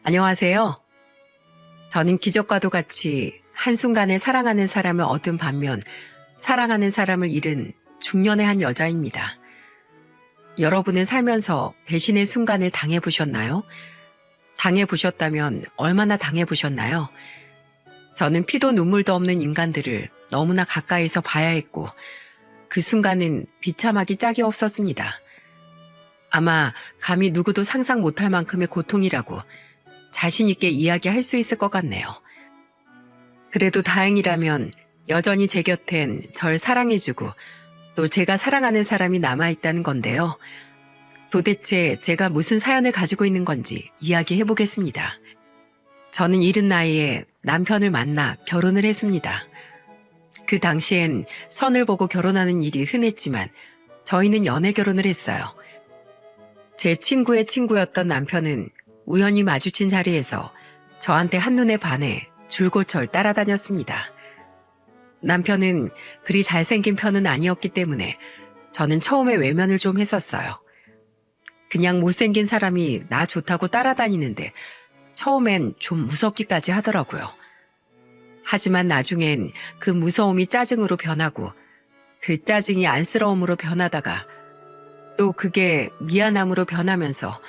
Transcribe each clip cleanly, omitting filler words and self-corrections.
안녕하세요. 저는 기적과도 같이 한순간에 사랑하는 사람을 얻은 반면 사랑하는 사람을 잃은 중년의 한 여자입니다. 여러분은 살면서 배신의 순간을 당해보셨나요? 당해보셨다면 얼마나 당해보셨나요? 저는 피도 눈물도 없는 인간들을 너무나 가까이서 봐야 했고 그 순간은 비참하기 짝이 없었습니다. 아마 감히 누구도 상상 못할 만큼의 고통이라고 자신 있게 이야기할 수 있을 것 같네요. 그래도 다행이라면 여전히 제 곁엔 절 사랑해주고 또 제가 사랑하는 사람이 남아있다는 건데요. 도대체 제가 무슨 사연을 가지고 있는 건지 이야기해 보겠습니다. 저는 이른 나이에 남편을 만나 결혼을 했습니다. 그 당시엔 선을 보고 결혼하는 일이 흔했지만 저희는 연애 결혼을 했어요. 제 친구의 친구였던 남편은 우연히 마주친 자리에서 저한테 한눈에 반해 줄곧 절 따라다녔습니다. 남편은 그리 잘생긴 편은 아니었기 때문에 저는 처음에 외면을 좀 했었어요. 그냥 못생긴 사람이 나 좋다고 따라다니는데 처음엔 좀 무섭기까지 하더라고요. 하지만 나중엔 그 무서움이 짜증으로 변하고 그 짜증이 안쓰러움으로 변하다가 또 그게 미안함으로 변하면서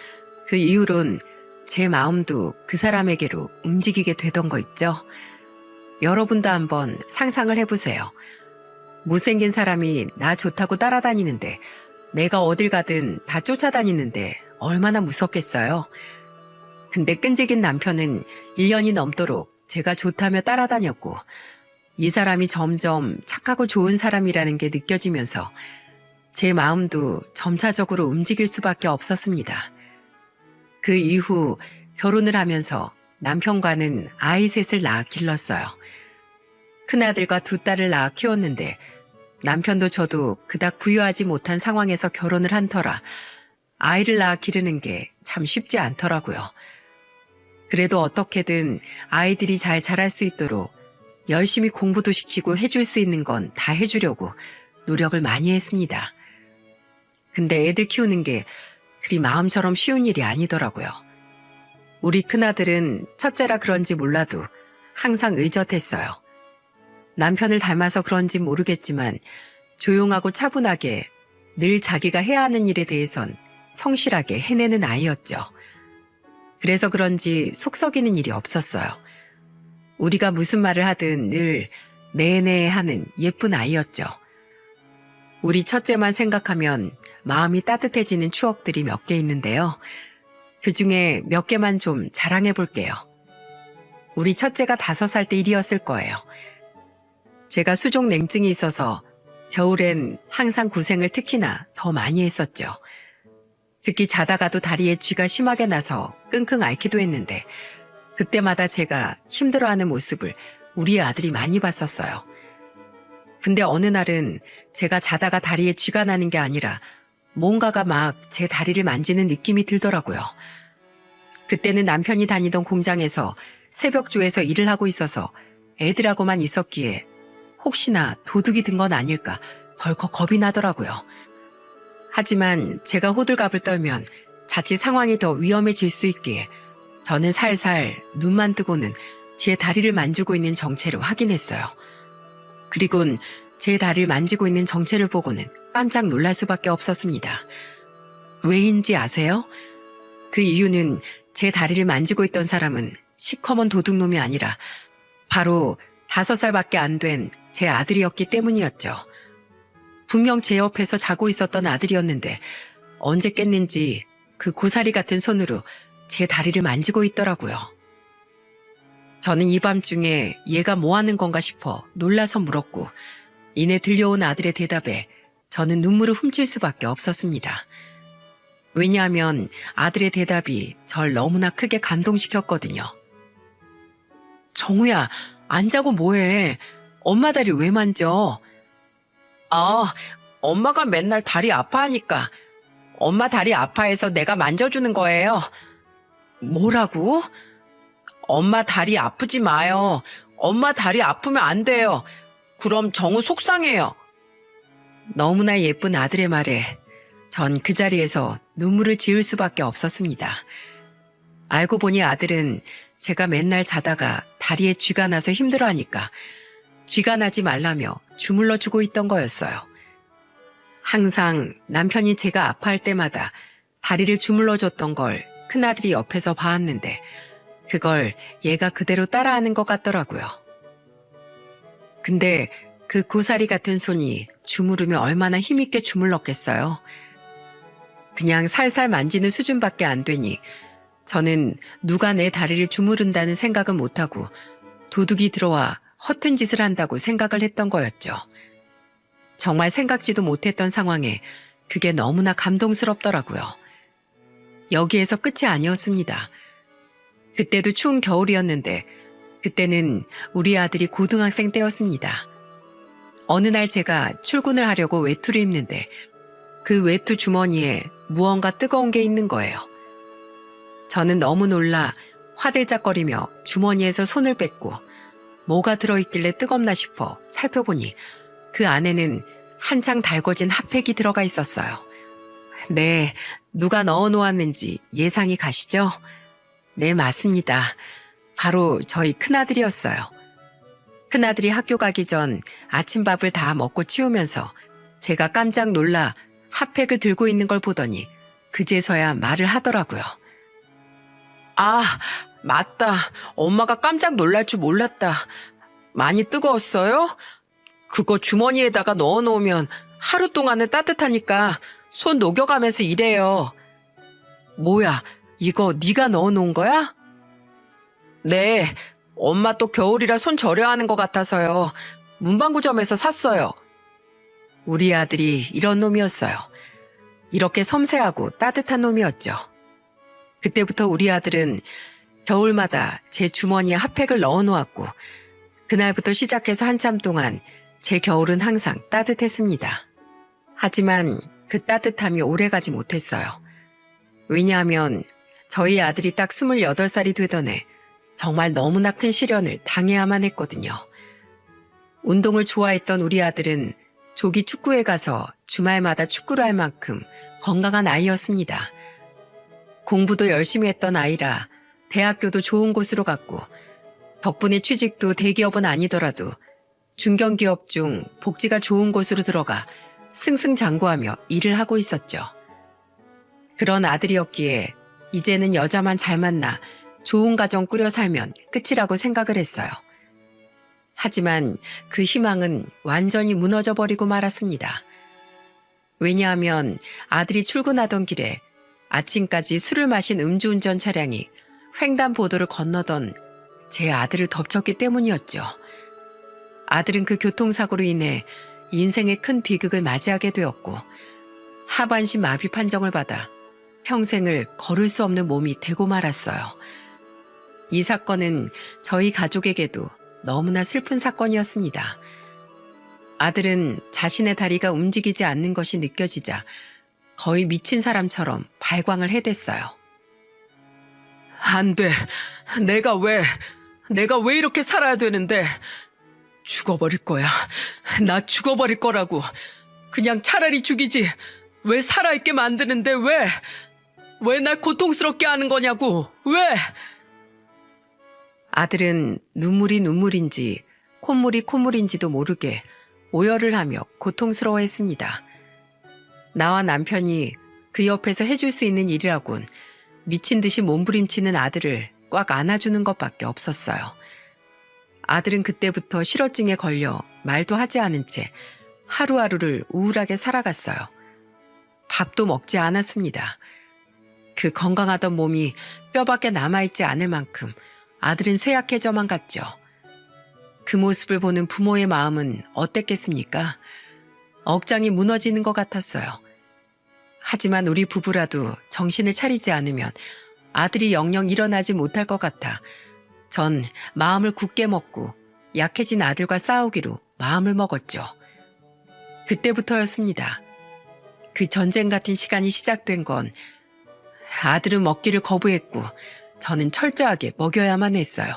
그 이후론 제 마음도 그 사람에게로 움직이게 되던 거 있죠? 여러분도 한번 상상을 해보세요. 못생긴 사람이 나 좋다고 따라다니는데 내가 어딜 가든 다 쫓아다니는데 얼마나 무섭겠어요? 근데 끈질긴 남편은 1년이 넘도록 제가 좋다며 따라다녔고 이 사람이 점점 착하고 좋은 사람이라는 게 느껴지면서 제 마음도 점차적으로 움직일 수밖에 없었습니다. 그 이후 결혼을 하면서 남편과는 아이 셋을 낳아 길렀어요. 큰아들과 두 딸을 낳아 키웠는데 남편도 저도 그닥 부유하지 못한 상황에서 결혼을 한 터라 아이를 낳아 기르는 게 참 쉽지 않더라고요. 그래도 어떻게든 아이들이 잘 자랄 수 있도록 열심히 공부도 시키고 해줄 수 있는 건 다 해주려고 노력을 많이 했습니다. 근데 애들 키우는 게 그리 마음처럼 쉬운 일이 아니더라고요. 우리 큰아들은 첫째라 그런지 몰라도 항상 의젓했어요. 남편을 닮아서 그런지 모르겠지만 조용하고 차분하게 늘 자기가 해야 하는 일에 대해선 성실하게 해내는 아이였죠. 그래서 그런지 속 썩이는 일이 없었어요. 우리가 무슨 말을 하든 늘 네네 하는 예쁜 아이였죠. 우리 첫째만 생각하면 마음이 따뜻해지는 추억들이 몇 개 있는데요. 그중에 몇 개만 좀 자랑해 볼게요. 우리 첫째가 5살 때 일이었을 거예요. 제가 수족 냉증이 있어서 겨울엔 항상 고생을 특히나 더 많이 했었죠. 특히 자다가도 다리에 쥐가 심하게 나서 끙끙 앓기도 했는데 그때마다 제가 힘들어하는 모습을 우리 아들이 많이 봤었어요. 근데 어느 날은 제가 자다가 다리에 쥐가 나는 게 아니라 뭔가가 막 제 다리를 만지는 느낌이 들더라고요. 그때는 남편이 다니던 공장에서 새벽조에서 일을 하고 있어서 애들하고만 있었기에 혹시나 도둑이 든 건 아닐까 덜컥 겁이 나더라고요. 하지만 제가 호들갑을 떨면 자칫 상황이 더 위험해질 수 있기에 저는 살살 눈만 뜨고는 제 다리를 만지고 있는 정체를 확인했어요. 그리곤 제 다리를 만지고 있는 정체를 보고는 깜짝 놀랄 수밖에 없었습니다. 왜인지 아세요? 그 이유는 제 다리를 만지고 있던 사람은 시커먼 도둑놈이 아니라 바로 5살밖에 안 된 제 아들이었기 때문이었죠. 분명 제 옆에서 자고 있었던 아들이었는데 언제 깼는지 그 고사리 같은 손으로 제 다리를 만지고 있더라고요. 저는 이 밤중에 얘가 뭐 하는 건가 싶어 놀라서 물었고 이내 들려온 아들의 대답에 저는 눈물을 훔칠 수밖에 없었습니다. 왜냐하면 아들의 대답이 절 너무나 크게 감동시켰거든요. 정우야, 안 자고 뭐해? 엄마 다리 왜 만져? 아, 엄마가 맨날 다리 아파하니까 엄마 다리 아파해서 내가 만져주는 거예요. 뭐라고? 엄마 다리 아프지 마요. 엄마 다리 아프면 안 돼요. 그럼 정우 속상해요. 너무나 예쁜 아들의 말에 전 그 자리에서 눈물을 지을 수밖에 없었습니다. 알고 보니 아들은 제가 맨날 자다가 다리에 쥐가 나서 힘들어하니까 쥐가 나지 말라며 주물러 주고 있던 거였어요. 항상 남편이 제가 아파할 때마다 다리를 주물러 줬던 걸 큰아들이 옆에서 봐왔는데 그걸 얘가 그대로 따라하는 것 같더라고요. 근데 그 고사리 같은 손이 주무르며 얼마나 힘있게 주물렀겠어요. 그냥 살살 만지는 수준밖에 안 되니 저는 누가 내 다리를 주무른다는 생각은 못하고 도둑이 들어와 허튼 짓을 한다고 생각을 했던 거였죠. 정말 생각지도 못했던 상황에 그게 너무나 감동스럽더라고요. 여기에서 끝이 아니었습니다. 그때도 추운 겨울이었는데 그때는 우리 아들이 고등학생 때였습니다. 어느 날 제가 출근을 하려고 외투를 입는데 그 외투 주머니에 무언가 뜨거운 게 있는 거예요. 저는 너무 놀라 화들짝거리며 주머니에서 손을 뺐고 뭐가 들어있길래 뜨겁나 싶어 살펴보니 그 안에는 한창 달궈진 핫팩이 들어가 있었어요. 네, 누가 넣어 놓았는지 예상이 가시죠? 네, 맞습니다. 바로 저희 큰아들이었어요. 큰아들이 학교 가기 전 아침밥을 다 먹고 치우면서 제가 깜짝 놀라 핫팩을 들고 있는 걸 보더니 그제서야 말을 하더라고요. 아, 맞다. 엄마가 깜짝 놀랄 줄 몰랐다. 많이 뜨거웠어요? 그거 주머니에다가 넣어놓으면 하루 동안은 따뜻하니까 손 녹여가면서 일해요. 뭐야, 이거 네가 넣어놓은 거야? 네, 엄마 또 겨울이라 손 절여 하는 것 같아서요. 문방구점에서 샀어요. 우리 아들이 이런 놈이었어요. 이렇게 섬세하고 따뜻한 놈이었죠. 그때부터 우리 아들은 겨울마다 제 주머니에 핫팩을 넣어놓았고 그날부터 시작해서 한참 동안 제 겨울은 항상 따뜻했습니다. 하지만 그 따뜻함이 오래가지 못했어요. 왜냐하면 저희 아들이 딱 28살이 되던 해 정말 너무나 큰 시련을 당해야만 했거든요. 운동을 좋아했던 우리 아들은 조기 축구에 가서 주말마다 축구를 할 만큼 건강한 아이였습니다. 공부도 열심히 했던 아이라 대학교도 좋은 곳으로 갔고 덕분에 취직도 대기업은 아니더라도 중견기업 중 복지가 좋은 곳으로 들어가 승승장구하며 일을 하고 있었죠. 그런 아들이었기에 이제는 여자만 잘 만나 좋은 가정 꾸려 살면 끝이라고 생각을 했어요. 하지만 그 희망은 완전히 무너져버리고 말았습니다. 왜냐하면 아들이 출근하던 길에 아침까지 술을 마신 음주운전 차량이 횡단보도를 건너던 제 아들을 덮쳤기 때문이었죠. 아들은 그 교통사고로 인해 인생의 큰 비극을 맞이하게 되었고 하반신 마비 판정을 받아 평생을 걸을 수 없는 몸이 되고 말았어요. 이 사건은 저희 가족에게도 너무나 슬픈 사건이었습니다. 아들은 자신의 다리가 움직이지 않는 것이 느껴지자 거의 미친 사람처럼 발광을 해댔어요. 안 돼. 내가 왜 이렇게 살아야 되는데. 죽어버릴 거야. 나 죽어버릴 거라고. 그냥 차라리 죽이지. 왜 살아있게 만드는데 왜 날 고통스럽게 하는 거냐고. 왜? 아들은 눈물이 눈물인지 콧물이 콧물인지도 모르게 오열을 하며 고통스러워했습니다. 나와 남편이 그 옆에서 해줄 수 있는 일이라곤 미친 듯이 몸부림치는 아들을 꽉 안아주는 것밖에 없었어요. 아들은 그때부터 실어증에 걸려 말도 하지 않은 채 하루하루를 우울하게 살아갔어요. 밥도 먹지 않았습니다. 그 건강하던 몸이 뼈밖에 남아있지 않을 만큼 아들은 쇠약해져만 갔죠. 그 모습을 보는 부모의 마음은 어땠겠습니까? 억장이 무너지는 것 같았어요. 하지만 우리 부부라도 정신을 차리지 않으면 아들이 영영 일어나지 못할 것 같아 전 마음을 굳게 먹고 약해진 아들과 싸우기로 마음을 먹었죠. 그때부터였습니다. 그 전쟁 같은 시간이 시작된 건 아들은 먹기를 거부했고 저는 철저하게 먹여야만 했어요.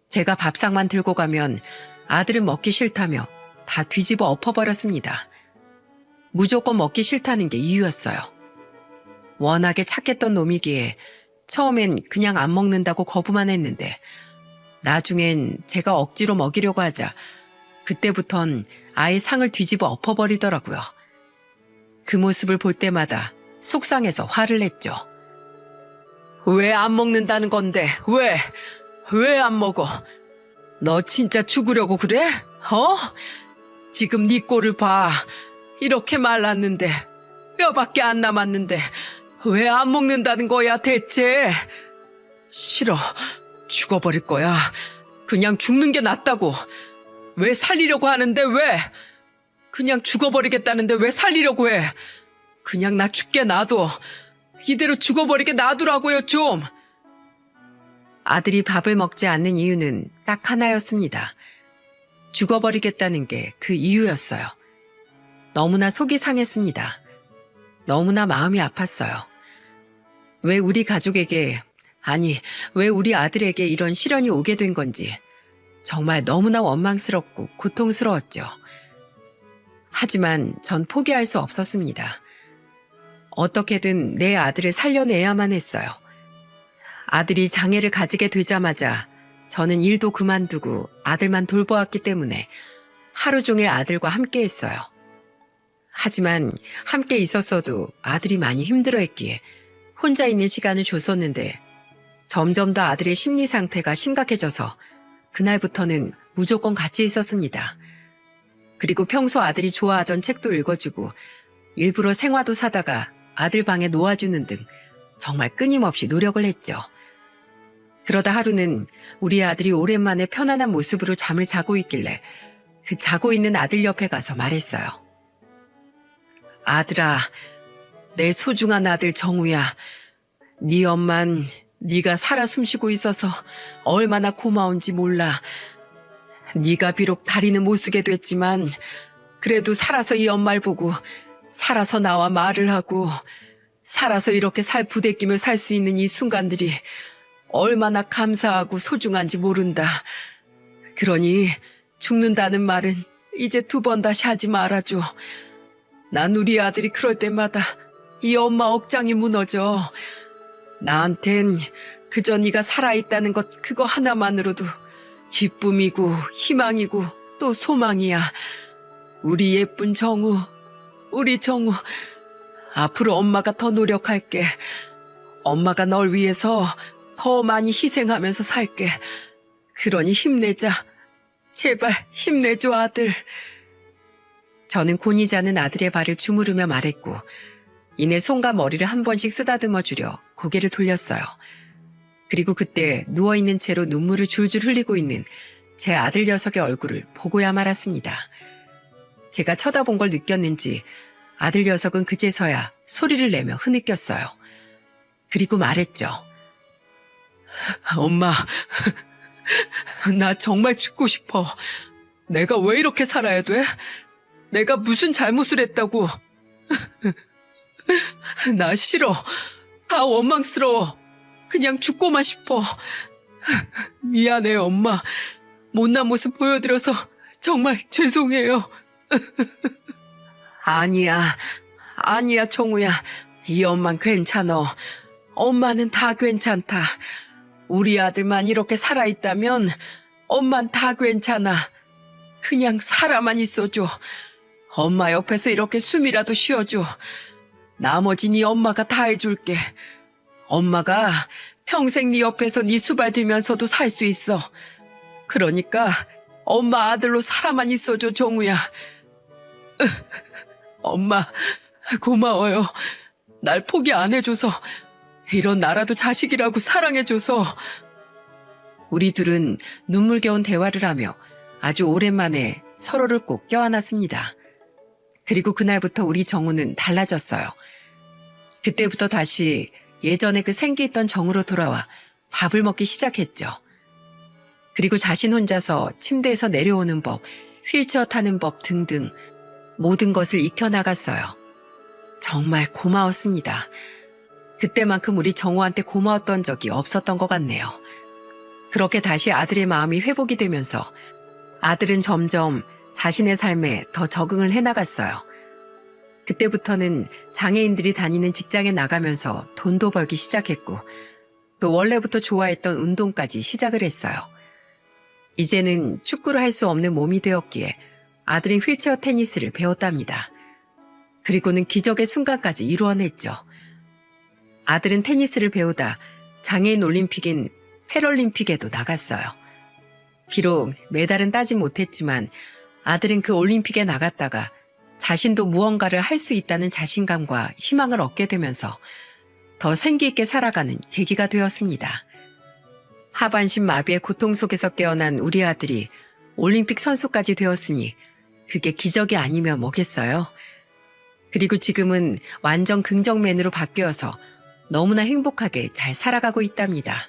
제가 밥상만 들고 가면 아들은 먹기 싫다며 다 뒤집어 엎어버렸습니다. 무조건 먹기 싫다는 게 이유였어요. 워낙에 착했던 놈이기에 처음엔 그냥 안 먹는다고 거부만 했는데 나중엔 제가 억지로 먹이려고 하자 그때부턴 아예 상을 뒤집어 엎어버리더라고요. 그 모습을 볼 때마다 속상해서 화를 냈죠. 왜 안 먹는다는 건데? 왜? 왜 안 먹어? 너 진짜 죽으려고 그래? 지금 네 꼴을 봐. 이렇게 말랐는데 뼈밖에 안 남았는데 왜 안 먹는다는 거야 대체? 싫어. 죽어버릴 거야. 그냥 죽는 게 낫다고. 왜 살리려고 하는데 왜? 그냥 죽어버리겠다는데 왜 살리려고 해? 그냥 나 죽게 놔둬. 이대로 죽어버리게 놔두라고요 좀. 아들이 밥을 먹지 않는 이유는 딱 하나였습니다. 죽어버리겠다는 게 그 이유였어요. 너무나 속이 상했습니다. 너무나 마음이 아팠어요. 왜 우리 가족에게, 아니, 왜 우리 아들에게 이런 시련이 오게 된 건지 정말 너무나 원망스럽고 고통스러웠죠. 하지만 전 포기할 수 없었습니다. 어떻게든 내 아들을 살려내야만 했어요. 아들이 장애를 가지게 되자마자 저는 일도 그만두고 아들만 돌보았기 때문에 하루 종일 아들과 함께 했어요. 하지만 함께 있었어도 아들이 많이 힘들어했기에 혼자 있는 시간을 줬었는데 점점 더 아들의 심리 상태가 심각해져서 그날부터는 무조건 같이 있었습니다. 그리고 평소 아들이 좋아하던 책도 읽어주고 일부러 생화도 사다가 아들 방에 놓아주는 등 정말 끊임없이 노력을 했죠. 그러다 하루는 우리 아들이 오랜만에 편안한 모습으로 잠을 자고 있길래 그 자고 있는 아들 옆에 가서 말했어요. 아들아, 내 소중한 아들 정우야. 네 엄만 네가 살아 숨쉬고 있어서 얼마나 고마운지 몰라. 네가 비록 다리는 못 쓰게 됐지만 그래도 살아서 이 엄마를 보고 살아서 나와 말을 하고 살아서 이렇게 살 부대끼며 살 수 있는 이 순간들이 얼마나 감사하고 소중한지 모른다. 그러니 죽는다는 말은 이제 2번 다시 하지 말아줘. 난 우리 아들이 그럴 때마다 이 엄마 억장이 무너져. 나한텐 그저 네가 살아있다는 것 그거 하나만으로도 기쁨이고 희망이고 또 소망이야. 우리 예쁜 정우, 우리 정우. 앞으로 엄마가 더 노력할게. 엄마가 널 위해서 더 많이 희생하면서 살게. 그러니 힘내자. 제발 힘내줘 아들. 저는 곤히 자는 아들의 발을 주무르며 말했고 이내 손과 머리를 한 번씩 쓰다듬어 주려 고개를 돌렸어요. 그리고 그때 누워있는 채로 눈물을 줄줄 흘리고 있는 제 아들 녀석의 얼굴을 보고야 말았습니다. 제가 쳐다본 걸 느꼈는지 아들 녀석은 그제서야 소리를 내며 흐느꼈어요. 그리고 말했죠. 엄마, 나 정말 죽고 싶어. 내가 왜 이렇게 살아야 돼? 내가 무슨 잘못을 했다고. 나 싫어. 다 원망스러워. 그냥 죽고만 싶어. 미안해요, 엄마. 못난 모습 보여드려서 정말 죄송해요. 아니야, 정우야. 이 엄만 괜찮어. 엄마는 다 괜찮다. 우리 아들만 이렇게 살아있다면 엄만 다 괜찮아. 그냥 살아만 있어줘. 엄마 옆에서 이렇게 숨이라도 쉬어줘. 나머지 네 엄마가 다 해줄게. 엄마가 평생 네 옆에서 네 수발 들면서도 살 수 있어. 그러니까 엄마 아들로 살아만 있어줘, 정우야. 엄마, 고마워요. 날 포기 안 해줘서, 이런 나라도 자식이라고 사랑해줘서. 우리 둘은 눈물겨운 대화를 하며 아주 오랜만에 서로를 꼭 껴안았습니다. 그리고 그날부터 우리 정우는 달라졌어요. 그때부터 다시 예전에 그 생기있던 정우로 돌아와 밥을 먹기 시작했죠. 그리고 자신 혼자서 침대에서 내려오는 법, 휠체어 타는 법 등등 모든 것을 익혀나갔어요. 정말 고마웠습니다. 그때만큼 우리 정우한테 고마웠던 적이 없었던 것 같네요. 그렇게 다시 아들의 마음이 회복이 되면서 아들은 점점 자신의 삶에 더 적응을 해나갔어요. 그때부터는 장애인들이 다니는 직장에 나가면서 돈도 벌기 시작했고 또 원래부터 좋아했던 운동까지 시작을 했어요. 이제는 축구를 할 수 없는 몸이 되었기에 아들은 휠체어 테니스를 배웠답니다. 그리고는 기적의 순간까지 이루어냈죠. 아들은 테니스를 배우다 장애인 올림픽인 패럴림픽에도 나갔어요. 비록 메달은 따지 못했지만 아들은 그 올림픽에 나갔다가 자신도 무언가를 할 수 있다는 자신감과 희망을 얻게 되면서 더 생기 있게 살아가는 계기가 되었습니다. 하반신 마비의 고통 속에서 깨어난 우리 아들이 올림픽 선수까지 되었으니 그게 기적이 아니면 뭐겠어요? 그리고 지금은 완전 긍정맨으로 바뀌어서 너무나 행복하게 잘 살아가고 있답니다.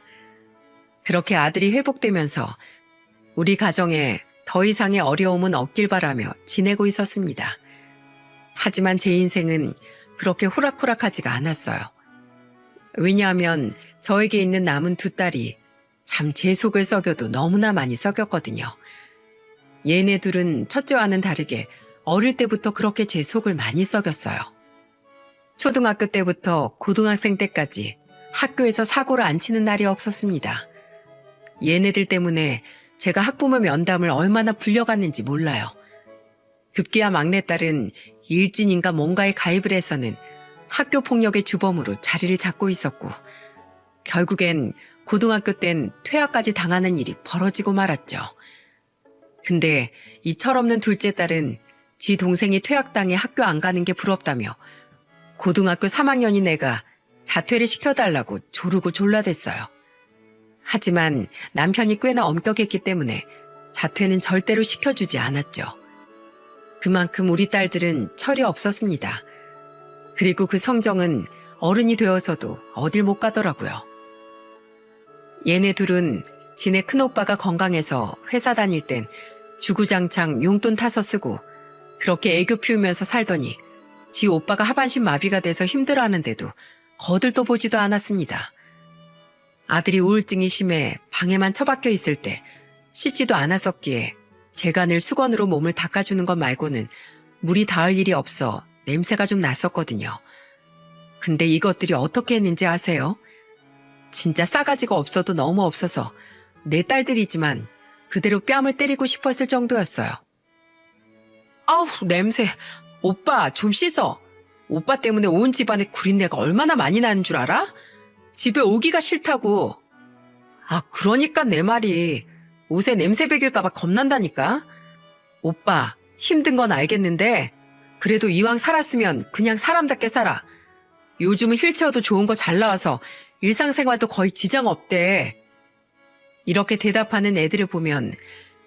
그렇게 아들이 회복되면서 우리 가정에 더 이상의 어려움은 없길 바라며 지내고 있었습니다. 하지만 제 인생은 그렇게 호락호락하지가 않았어요. 왜냐하면 저에게 있는 남은 두 딸이 참 제 속을 썩여도 너무나 많이 썩였거든요. 얘네 둘은 첫째와는 다르게 어릴 때부터 그렇게 제 속을 많이 썩였어요. 초등학교 때부터 고등학생 때까지 학교에서 사고를 안 치는 날이 없었습니다. 얘네들 때문에 제가 학부모 면담을 얼마나 불려갔는지 몰라요. 급기야 막내딸은 일진인가 뭔가에 가입을 해서는 학교 폭력의 주범으로 자리를 잡고 있었고 결국엔 고등학교 땐 퇴학까지 당하는 일이 벌어지고 말았죠. 근데 이 철없는 둘째 딸은 지 동생이 퇴학당해 학교 안 가는 게 부럽다며 고등학교 3학년인 애가 자퇴를 시켜달라고 조르고 졸라댔어요. 하지만 남편이 꽤나 엄격했기 때문에 자퇴는 절대로 시켜주지 않았죠. 그만큼 우리 딸들은 철이 없었습니다. 그리고 그 성정은 어른이 되어서도 어딜 못 가더라고요. 얘네 둘은 지네 큰오빠가 건강해서 회사 다닐 땐 주구장창 용돈 타서 쓰고 그렇게 애교 피우면서 살더니 지 오빠가 하반신 마비가 돼서 힘들어하는데도 거들떠 보지도 않았습니다. 아들이 우울증이 심해 방에만 처박혀 있을 때 씻지도 않았었기에 제가 늘 수건으로 몸을 닦아주는 것 말고는 물이 닿을 일이 없어 냄새가 좀 났었거든요. 근데 이것들이 어떻게 했는지 아세요? 진짜 싸가지가 없어도 너무 없어서 내 딸들이지만 그대로 뺨을 때리고 싶었을 정도였어요. 아우 냄새. 오빠 좀 씻어. 오빠 때문에 온 집안에 구린내가 얼마나 많이 나는 줄 알아? 집에 오기가 싫다고. 아 그러니까 내 말이 옷에 냄새 배길까봐 겁난다니까. 오빠 힘든 건 알겠는데 그래도 이왕 살았으면 그냥 사람답게 살아. 요즘은 휠체어도 좋은 거 잘 나와서 일상생활도 거의 지장 없대. 이렇게 대답하는 애들을 보면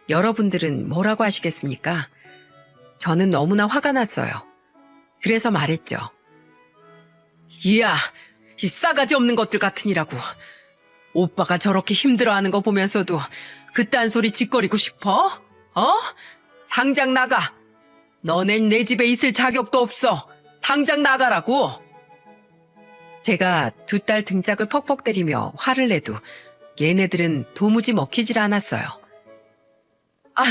여러분들은 뭐라고 하시겠습니까? 저는 너무나 화가 났어요. 그래서 말했죠. 이야, 이 싸가지 없는 것들 같으니라고. 오빠가 저렇게 힘들어하는 거 보면서도 그딴 소리 짓거리고 싶어? 어? 당장 나가. 너넨 내 집에 있을 자격도 없어. 당장 나가라고. 제가 두 딸 등짝을 퍽퍽 때리며 화를 내도 얘네들은 도무지 먹히질 않았어요. 아,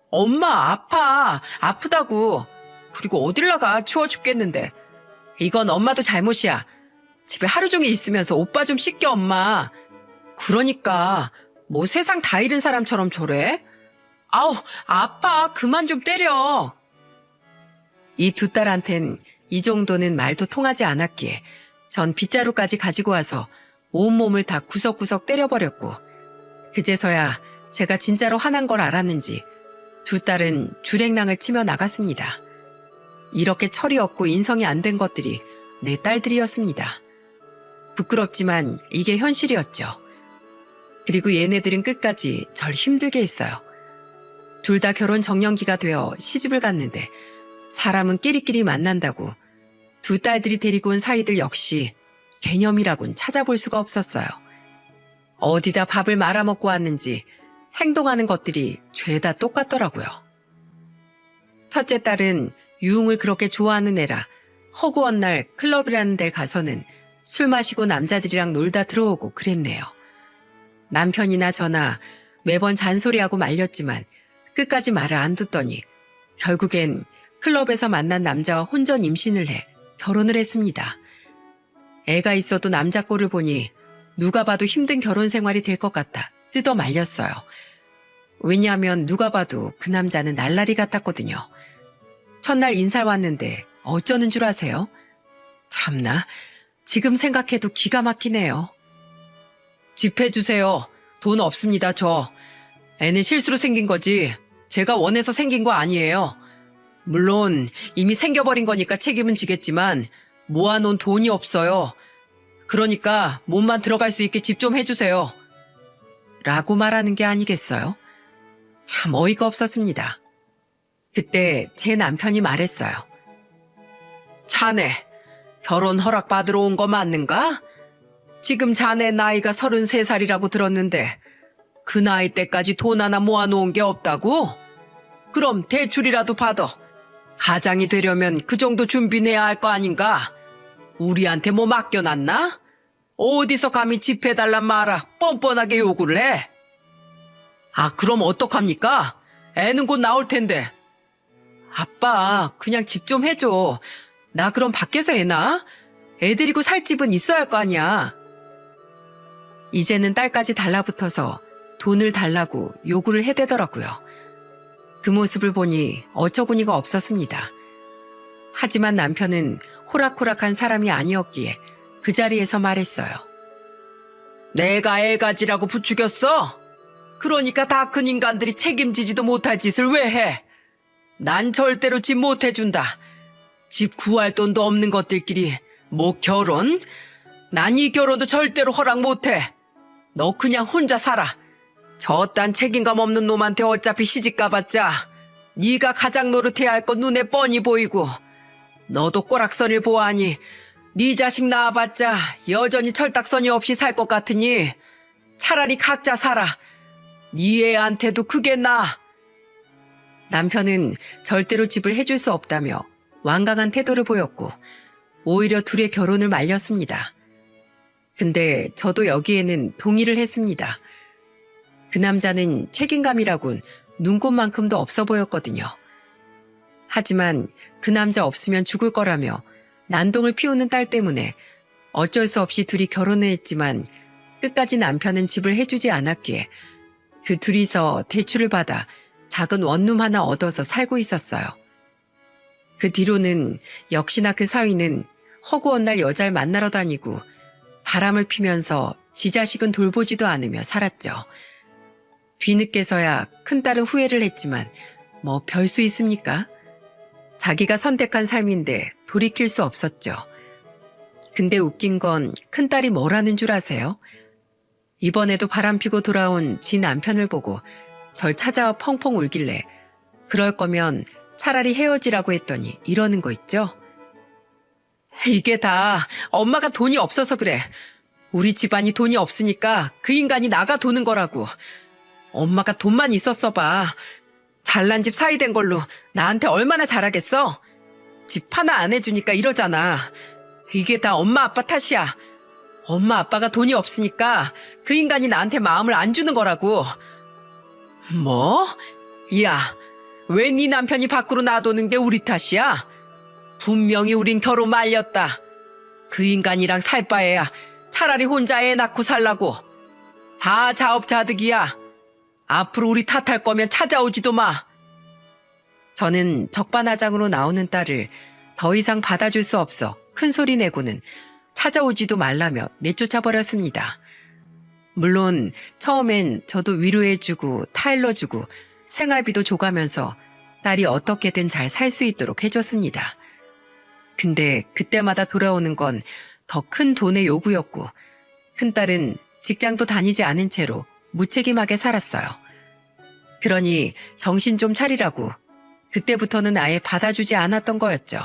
엄마 아파. 아프다고. 그리고 어딜 나가 추워 죽겠는데. 이건 엄마도 잘못이야. 집에 하루 종일 있으면서 오빠 좀 씻겨 엄마. 그러니까 뭐 세상 다 잃은 사람처럼 저래? 아우 아파. 그만 좀 때려. 이 두 딸한텐 이 정도는 말도 통하지 않았기에 전 빗자루까지 가지고 와서 온몸을 다 구석구석 때려버렸고 그제서야 제가 진짜로 화난 걸 알았는지 두 딸은 주랭랑을 치며 나갔습니다. 이렇게 철이 없고 인성이 안 된 것들이 내 딸들이었습니다. 부끄럽지만 이게 현실이었죠. 그리고 얘네들은 끝까지 절 힘들게 했어요. 둘 다 결혼 정년기가 되어 시집을 갔는데 사람은 끼리끼리 만난다고 두 딸들이 데리고 온 사이들 역시 개념이라곤 찾아볼 수가 없었어요. 어디다 밥을 말아먹고 왔는지 행동하는 것들이 죄다 똑같더라고요. 첫째 딸은 유흥을 그렇게 좋아하는 애라 허구한 날 클럽이라는 데 가서는 술 마시고 남자들이랑 놀다 들어오고 그랬네요. 남편이나 저나 매번 잔소리하고 말렸지만 끝까지 말을 안 듣더니 결국엔 클럽에서 만난 남자와 혼전 임신을 해 결혼을 했습니다. 애가 있어도 남자 꼴을 보니 누가 봐도 힘든 결혼 생활이 될 것 같아 뜯어 말렸어요. 왜냐하면 누가 봐도 그 남자는 날라리 같았거든요. 첫날 인사를 왔는데 어쩌는 줄 아세요? 참나, 지금 생각해도 기가 막히네요. 집 해주세요. 돈 없습니다, 저. 애는 실수로 생긴 거지 제가 원해서 생긴 거 아니에요. 물론 이미 생겨버린 거니까 책임은 지겠지만 모아놓은 돈이 없어요. 그러니까 몸만 들어갈 수 있게 집 좀 해주세요. 라고 말하는 게 아니겠어요? 참 어이가 없었습니다. 그때 제 남편이 말했어요. 자네, 결혼 허락 받으러 온 거 맞는가? 지금 자네 나이가 33살이라고 들었는데 그 나이 때까지 돈 하나 모아놓은 게 없다고? 그럼 대출이라도 받아. 가장이 되려면 그 정도 준비해야 할 거 아닌가? 우리한테 뭐 맡겨놨나? 어디서 감히 집 해달란 말아 뻔뻔하게 요구를 해? 아, 그럼 어떡합니까? 애는 곧 나올 텐데. 아빠, 그냥 집 좀 해줘. 나 그럼 밖에서 애 낳아? 애 데리고 살 집은 있어야 할 거 아니야. 이제는 딸까지 달라붙어서 돈을 달라고 요구를 해대더라고요. 그 모습을 보니 어처구니가 없었습니다. 하지만 남편은 호락호락한 사람이 아니었기에 그 자리에서 말했어요. 내가 애 가지라고 부추겼어? 그러니까 다 큰 인간들이 책임지지도 못할 짓을 왜 해? 난 절대로 집 못 해준다. 집 구할 돈도 없는 것들끼리 뭐 결혼? 난 이 결혼도 절대로 허락 못해. 너 그냥 혼자 살아. 저딴 책임감 없는 놈한테 어차피 시집 가봤자 네가 가장 노릇해야 할 건 눈에 뻔히 보이고 너도 꼬락선을 보아하니 네 자식 낳아봤자 여전히 철딱서니 없이 살 것 같으니 차라리 각자 살아. 네 애한테도 그게 나아. 남편은 절대로 집을 해줄 수 없다며 완강한 태도를 보였고 오히려 둘의 결혼을 말렸습니다. 근데 저도 여기에는 동의를 했습니다. 그 남자는 책임감이라곤 눈꽃만큼도 없어 보였거든요. 하지만 그 남자 없으면 죽을 거라며 난동을 피우는 딸 때문에 어쩔 수 없이 둘이 결혼을 했지만 끝까지 남편은 집을 해주지 않았기에 그 둘이서 대출을 받아 작은 원룸 하나 얻어서 살고 있었어요. 그 뒤로는 역시나 그 사위는 허구한 날 여자를 만나러 다니고 바람을 피면서 지 자식은 돌보지도 않으며 살았죠. 뒤늦게서야 큰딸은 후회를 했지만 뭐 별 수 있습니까? 자기가 선택한 삶인데 돌이킬 수 없었죠. 근데 웃긴 건 큰딸이 뭐라는 줄 아세요? 이번에도 바람피고 돌아온 지 남편을 보고 절 찾아와 펑펑 울길래 그럴 거면 차라리 헤어지라고 했더니 이러는 거 있죠? 이게 다 엄마가 돈이 없어서 그래. 우리 집안이 돈이 없으니까 그 인간이 나가 도는 거라고. 엄마가 돈만 있었어 봐. 잘난 집 사이 된 걸로 나한테 얼마나 잘하겠어? 집 하나 안 해주니까 이러잖아. 이게 다 엄마 아빠 탓이야. 엄마 아빠가 돈이 없으니까 그 인간이 나한테 마음을 안 주는 거라고. 뭐? 야, 왜 네 남편이 밖으로 놔두는 게 우리 탓이야? 분명히 우린 결혼 말렸다. 그 인간이랑 살 바에야 차라리 혼자 애 낳고 살라고. 다 자업자득이야. 앞으로 우리 탓할 거면 찾아오지도 마. 저는 적반하장으로 나오는 딸을 더 이상 받아줄 수 없어 큰 소리 내고는 찾아오지도 말라며 내쫓아버렸습니다. 물론 처음엔 저도 위로해주고 타일러주고 생활비도 줘가면서 딸이 어떻게든 잘 살 수 있도록 해줬습니다. 근데 그때마다 돌아오는 건 더 큰 돈의 요구였고 큰딸은 직장도 다니지 않은 채로 무책임하게 살았어요. 그러니 정신 좀 차리라고 그때부터는 아예 받아주지 않았던 거였죠.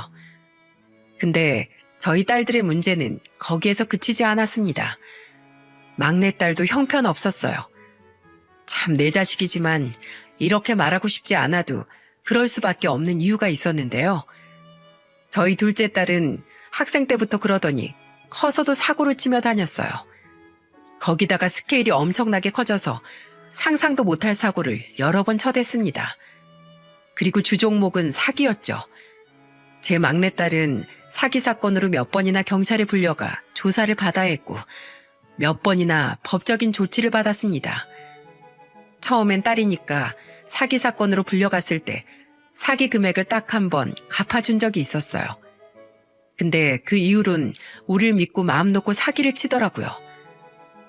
근데 저희 딸들의 문제는 거기에서 그치지 않았습니다. 막내딸도 형편없었어요. 참 내 자식이지만 이렇게 말하고 싶지 않아도 그럴 수밖에 없는 이유가 있었는데요. 저희 둘째 딸은 학생 때부터 그러더니 커서도 사고를 치며 다녔어요. 거기다가 스케일이 엄청나게 커져서 상상도 못할 사고를 여러 번 처댔습니다. 그리고 주종목은 사기였죠. 제 막내딸은 사기 사건으로 몇 번이나 경찰에 불려가 조사를 받아야 했고 몇 번이나 법적인 조치를 받았습니다. 처음엔 딸이니까 사기 사건으로 불려갔을 때 사기 금액을 딱 한 번 갚아준 적이 있었어요. 근데 그 이후론 우릴 믿고 마음 놓고 사기를 치더라고요.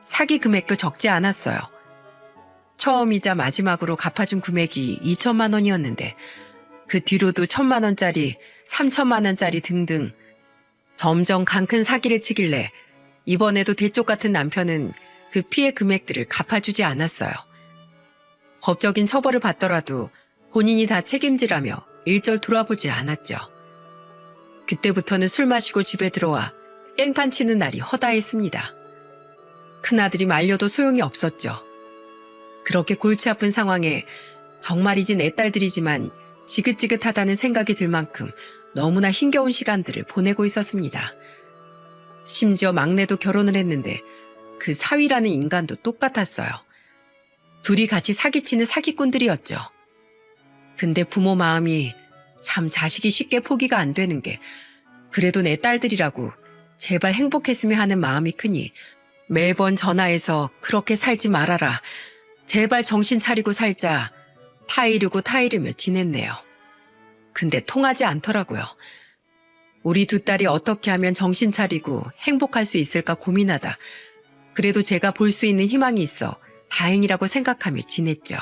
사기 금액도 적지 않았어요. 처음이자 마지막으로 갚아준 금액이 2천만 원이었는데 그 뒤로도 1,000만 원짜리, 3천만 원짜리 등등 점점 강큰 사기를 치길래 이번에도 대쪽 같은 남편은 그 피해 금액들을 갚아주지 않았어요. 법적인 처벌을 받더라도 본인이 다 책임지라며 일절 돌아보질 않았죠. 그때부터는 술 마시고 집에 들어와 깽판 치는 날이 허다했습니다. 큰아들이 말려도 소용이 없었죠. 그렇게 골치 아픈 상황에 정말이지 내 딸들이지만 지긋지긋하다는 생각이 들 만큼 너무나 힘겨운 시간들을 보내고 있었습니다. 심지어 막내도 결혼을 했는데 그 사위라는 인간도 똑같았어요. 둘이 같이 사기치는 사기꾼들이었죠. 근데 부모 마음이 참 자식이 쉽게 포기가 안 되는 게 그래도 내 딸들이라고 제발 행복했으면 하는 마음이 크니 매번 전화해서 그렇게 살지 말아라. 제발 정신 차리고 살자. 타이르고 타이르며 지냈네요. 근데 통하지 않더라고요. 우리 두 딸이 어떻게 하면 정신 차리고 행복할 수 있을까 고민하다. 그래도 제가 볼 수 있는 희망이 있어 다행이라고 생각하며 지냈죠.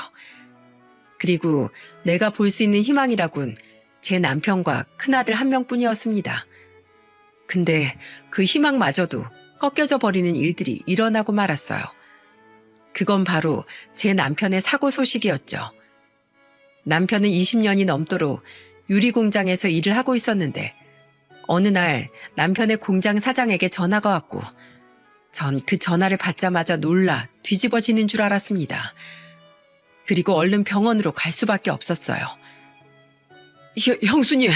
그리고 내가 볼 수 있는 희망이라곤 제 남편과 큰아들 한 명뿐이었습니다. 근데 그 희망마저도 꺾여져 버리는 일들이 일어나고 말았어요. 그건 바로 제 남편의 사고 소식이었죠. 남편은 20년이 넘도록 유리공장에서 일을 하고 있었는데 어느 날 남편의 공장 사장에게 전화가 왔고 전 그 전화를 받자마자 놀라 뒤집어지는 줄 알았습니다. 그리고 얼른 병원으로 갈 수밖에 없었어요. 형수님,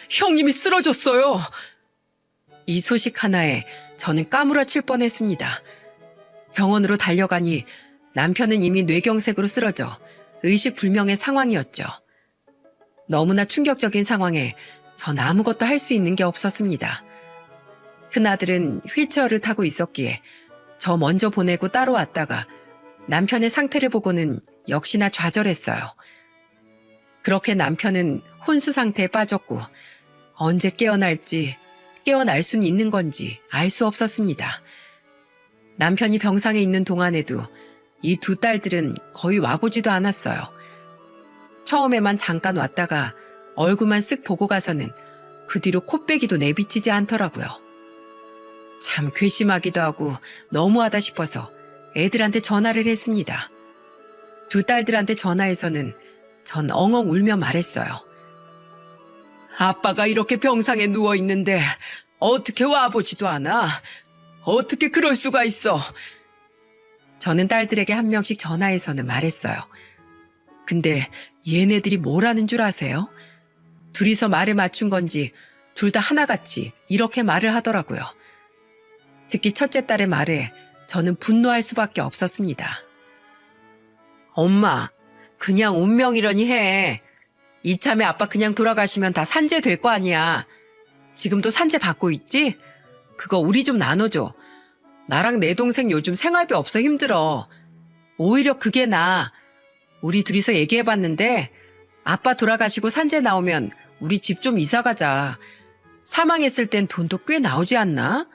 형님이 쓰러졌어요. 이 소식 하나에 저는 까무러칠 뻔했습니다. 병원으로 달려가니 남편은 이미 뇌경색으로 쓰러져 의식불명의 상황이었죠. 너무나 충격적인 상황에 전 아무것도 할 수 있는 게 없었습니다. 큰아들은 휠체어를 타고 있었기에 저 먼저 보내고 따로 왔다가 남편의 상태를 보고는 역시나 좌절했어요. 그렇게 남편은 혼수 상태에 빠졌고 언제 깨어날지 깨어날 수는 있는 건지 알 수 없었습니다. 남편이 병상에 있는 동안에도 이 두 딸들은 거의 와보지도 않았어요. 처음에만 잠깐 왔다가 얼굴만 쓱 보고 가서는 그 뒤로 코빼기도 내비치지 않더라고요. 참 괘씸하기도 하고 너무하다 싶어서 애들한테 전화를 했습니다. 두 딸들한테 전화해서는 전 엉엉 울며 말했어요. 아빠가 이렇게 병상에 누워있는데 어떻게 와보지도 않아? 어떻게 그럴 수가 있어? 저는 딸들에게 한 명씩 전화해서는 말했어요. 근데 얘네들이 뭐라는 줄 아세요? 둘이서 말을 맞춘 건지 둘 다 하나같이 이렇게 말을 하더라고요. 특히 첫째 딸의 말에 저는 분노할 수밖에 없었습니다. 엄마, 그냥 운명이려니 해. 이참에 아빠 그냥 돌아가시면 다 산재 될 거 아니야. 지금도 산재 받고 있지? 그거 우리 좀 나눠줘. 나랑 내 동생 요즘 생활비 없어 힘들어. 오히려 그게 나아. 우리 둘이서 얘기해봤는데 아빠 돌아가시고 산재 나오면 우리 집 좀 이사 가자. 사망했을 땐 돈도 꽤 나오지 않나?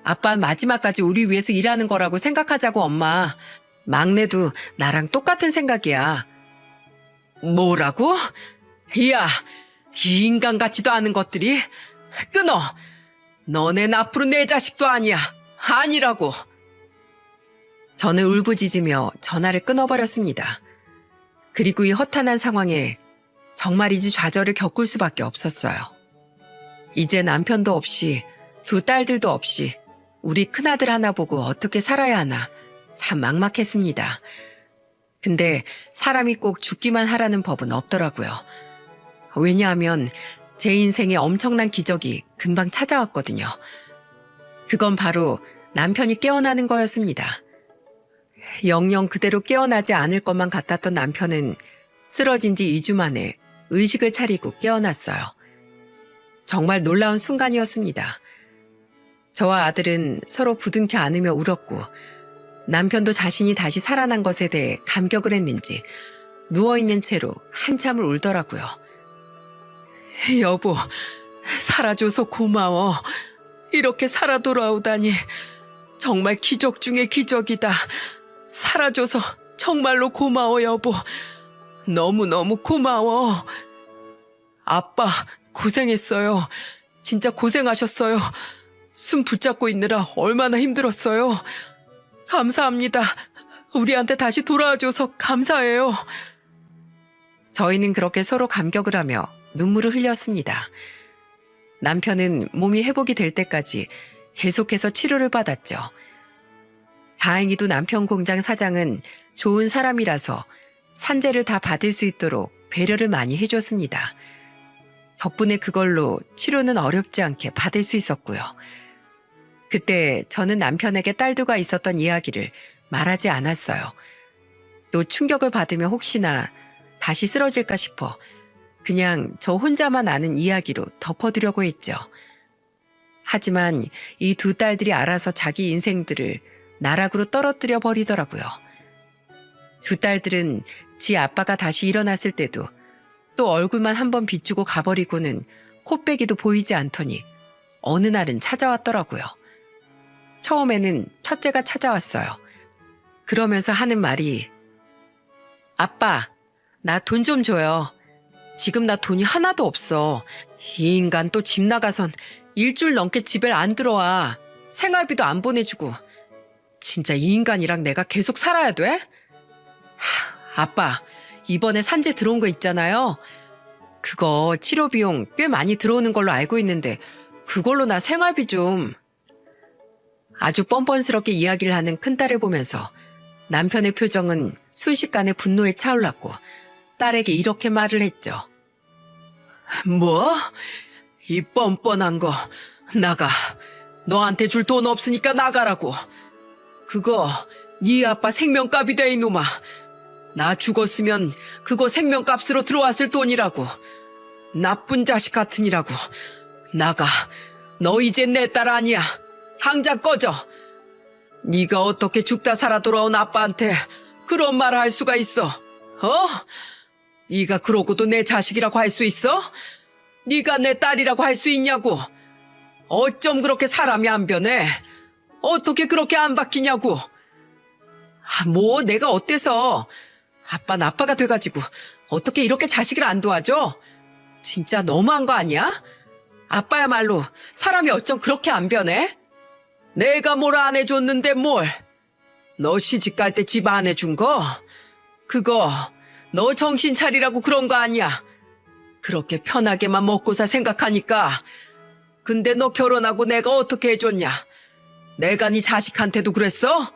아빠 마지막까지 우리 위해서 일하는 거라고 생각하자고 엄마. 막내도 나랑 똑같은 생각이야. 뭐라고? 야, 이 인간 같지도 않은 것들이. 끊어. 너넨 앞으로 내 자식도 아니야. 아니라고. 저는 울부짖으며 전화를 끊어버렸습니다. 그리고 이 허탄한 상황에 정말이지 좌절을 겪을 수밖에 없었어요. 이제 남편도 없이 두 딸들도 없이 우리 큰아들 하나 보고 어떻게 살아야 하나 참 막막했습니다. 근데 사람이 꼭 죽기만 하라는 법은 없더라고요. 왜냐하면 제 인생에 엄청난 기적이 금방 찾아왔거든요. 그건 바로 남편이 깨어나는 거였습니다. 영영 그대로 깨어나지 않을 것만 같았던 남편은 쓰러진 지 2주 만에 의식을 차리고 깨어났어요. 정말 놀라운 순간이었습니다. 저와 아들은 서로 부둥켜 안으며 울었고 남편도 자신이 다시 살아난 것에 대해 감격을 했는지 누워있는 채로 한참을 울더라고요. 여보, 살아줘서 고마워. 이렇게 살아 돌아오다니 정말 기적 중의 기적이다. 살아줘서 정말로 고마워, 여보. 너무너무 고마워. 아빠, 고생했어요. 진짜 고생하셨어요. 숨 붙잡고 있느라 얼마나 힘들었어요. 감사합니다. 우리한테 다시 돌아와줘서 감사해요. 저희는 그렇게 서로 감격을 하며 눈물을 흘렸습니다. 남편은 몸이 회복이 될 때까지 계속해서 치료를 받았죠. 다행히도 남편 공장 사장은 좋은 사람이라서 산재를 다 받을 수 있도록 배려를 많이 해줬습니다. 덕분에 그걸로 치료는 어렵지 않게 받을 수 있었고요. 그때 저는 남편에게 딸두가 있었던 이야기를 말하지 않았어요. 또 충격을 받으면 혹시나 다시 쓰러질까 싶어 그냥 저 혼자만 아는 이야기로 덮어두려고 했죠. 하지만 이 두 딸들이 알아서 자기 인생들을 나락으로 떨어뜨려 버리더라고요. 두 딸들은 지 아빠가 다시 일어났을 때도 또 얼굴만 한번 비추고 가버리고는 코빼기도 보이지 않더니 어느 날은 찾아왔더라고요. 처음에는 첫째가 찾아왔어요. 그러면서 하는 말이 아빠, 나 돈 좀 줘요. 지금 나 돈이 하나도 없어. 이 인간 또 집 나가선 일주일 넘게 집에 안 들어와. 생활비도 안 보내주고. 진짜 이 인간이랑 내가 계속 살아야 돼? 아빠, 이번에 산재 들어온 거 있잖아요. 그거 치료 비용 꽤 많이 들어오는 걸로 알고 있는데 그걸로 나 생활비 좀. 아주 뻔뻔스럽게 이야기를 하는 큰딸을 보면서 남편의 표정은 순식간에 분노에 차올랐고 딸에게 이렇게 말을 했죠. 뭐? 이 뻔뻔한 거 나가. 너한테 줄 돈 없으니까 나가라고. 그거 네 아빠 생명값이다 이놈아. 나 죽었으면 그거 생명값으로 들어왔을 돈이라고. 나쁜 자식 같으니라고. 나가. 너 이제 내 딸 아니야. 당장 꺼져. 네가 어떻게 죽다 살아 돌아온 아빠한테 그런 말을 할 수가 있어? 네가 그러고도 내 자식이라고 할 수 있어? 네가 내 딸이라고 할 수 있냐고. 어쩜 그렇게 사람이 안 변해? 어떻게 그렇게 안 바뀌냐고. 뭐 내가 어때서. 아빠는 아빠가 돼가지고 어떻게 이렇게 자식을 안 도와줘? 진짜 너무한 거 아니야? 아빠야말로 사람이 어쩜 그렇게 안 변해? 내가 뭘 안 해줬는데 뭘. 너 시집 갈 때 집 안 해준 거? 그거 너 정신 차리라고 그런 거 아니야. 그렇게 편하게만 먹고사 생각하니까. 근데 너 결혼하고 내가 어떻게 해줬냐? 내가 네 자식한테도 그랬어?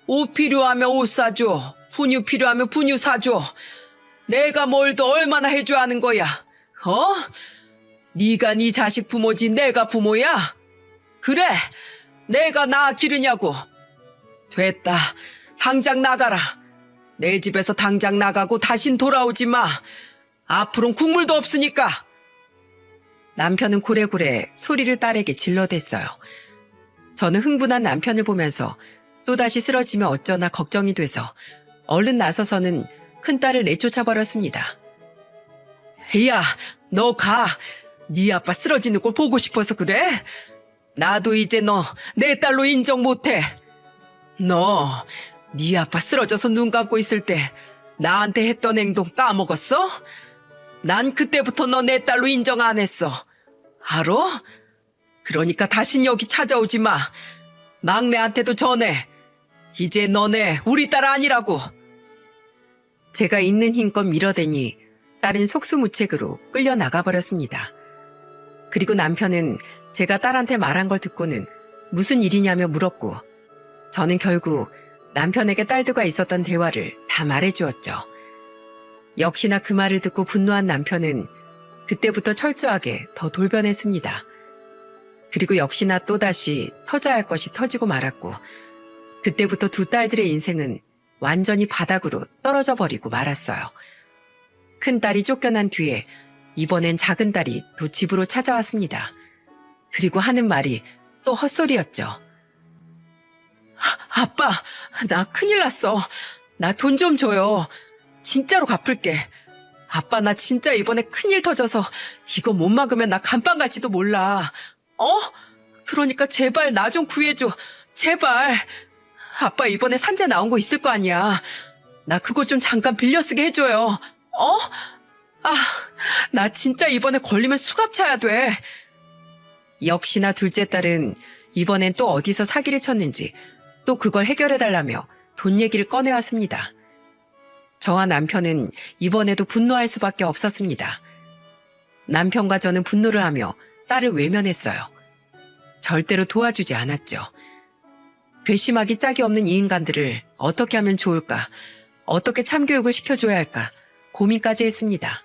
옷 필요하면 옷 사줘. 분유 필요하면 분유 사줘. 내가 뭘 더 얼마나 해줘야 하는 거야? 네가 네 자식 부모지 내가 부모야? 그래, 내가 낳아 기르냐고. 됐다, 당장 나가라. 내 집에서 당장 나가고 다신 돌아오지 마. 앞으로는 국물도 없으니까. 남편은 고래고래 소리를 딸에게 질러댔어요. 저는 흥분한 남편을 보면서 또다시 쓰러지면 어쩌나 걱정이 돼서 얼른 나서서는 큰딸을 내쫓아버렸습니다. 야, 너 가. 네 아빠 쓰러지는 걸 보고 싶어서 그래? 나도 이제 너 내 딸로 인정 못해. 너 네 아빠 쓰러져서 눈 감고 있을 때 나한테 했던 행동 까먹었어? 난 그때부터 너 내 딸로 인정 안 했어. 알아? 그러니까 다신 여기 찾아오지 마. 막내한테도 전해. 이제 너네 우리 딸 아니라고. 제가 있는 힘껏 밀어대니 딸은 속수무책으로 끌려 나가버렸습니다. 그리고 남편은 제가 딸한테 말한 걸 듣고는 무슨 일이냐며 물었고 저는 결국 남편에게 딸들과 있었던 대화를 다 말해주었죠. 역시나 그 말을 듣고 분노한 남편은 그때부터 철저하게 더 돌변했습니다. 그리고 역시나 또다시 터져야 할 것이 터지고 말았고 그때부터 두 딸들의 인생은 완전히 바닥으로 떨어져 버리고 말았어요. 큰 딸이 쫓겨난 뒤에 이번엔 작은 딸이 또 집으로 찾아왔습니다. 그리고 하는 말이 또 헛소리였죠. 아빠, 나 큰일 났어. 나 돈 좀 줘요. 진짜로 갚을게. 아빠, 나 진짜 이번에 큰일 터져서 이거 못 막으면 나 감방 갈지도 몰라. 그러니까 제발 나 좀 구해줘. 제발. 아빠 이번에 산재 나온 거 있을 거 아니야. 나 그거 좀 잠깐 빌려 쓰게 해줘요. 나 진짜 이번에 걸리면 수갑 차야 돼. 역시나 둘째 딸은 이번엔 또 어디서 사기를 쳤는지 또 그걸 해결해달라며 돈 얘기를 꺼내왔습니다. 저와 남편은 이번에도 분노할 수밖에 없었습니다. 남편과 저는 분노를 하며 딸을 외면했어요. 절대로 도와주지 않았죠. 괘씸하기 짝이 없는 이 인간들을 어떻게 하면 좋을까, 어떻게 참교육을 시켜줘야 할까 고민까지 했습니다.